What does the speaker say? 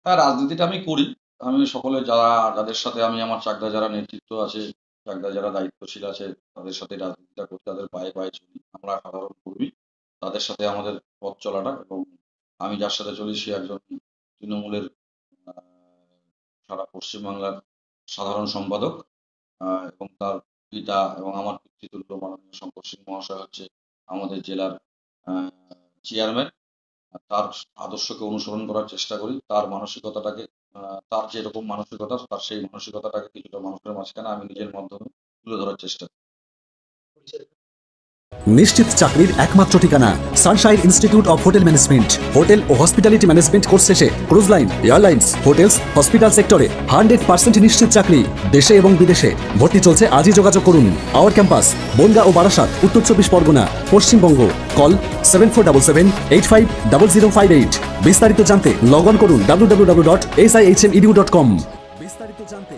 হ্যাঁ, রাজনীতিটা আমি করি। আমি সকলে যাদের সাথে আমি আমার চাকদা যারা নেতৃত্ব আছে, চাকদা যারা দায়িত্বশীল আছে, তাদের সাথে রাজনীতিটা করি। তাদের পায়ে, পায়ে চলি। আমরা সাধারণ কর্মী। তাদের সাথে আমাদের পথ চলাটা এবং আমি যার সাথে চলি সে একজন তৃণমূলের আ সারা পশ্চিমবাংলার সাধারণ সম্পাদক। এবং তার পিতা এবং আমার পিতৃতুল্য মাননীয় শঙ্কর সিং মহাশয় হচ্ছে আমাদের জেলার আ চেয়ারম্যান। তার আদর্শকে অনুসরণ করার চেষ্টা করি। তার মানসিকতাটাকে তার যেরকম মানসিকতা তার সেই মানসিকতাটাকে কিছুটা মানুষের মাঝখানে আমি নিজের মাধ্যমে তুলে ধরার চেষ্টা করি। নিশ্চিত চাকরির একমাত্র ঠিকানা Sunshine Institute of Hotel Management. Hotel ও হসপিটালিটি ম্যানেজমেন্ট কোর্স শেষে cruise line, airlines, hotels, hospital সেক্টরে 100% নিশ্চিত চাকরি দেশে এবং বিদেশে। ভর্তি চলছে, আজই যোগাযোগ করুন। আওয়ার ক্যাম্পাস বনগাঁ ও বারাসাত, উত্তর 24 পরগনা, পশ্চিমবঙ্গ। কল 7477800058। বিস্তারিত জানতে লগ অন করুন www.sihmedu.com। বিস্তারিত জানতে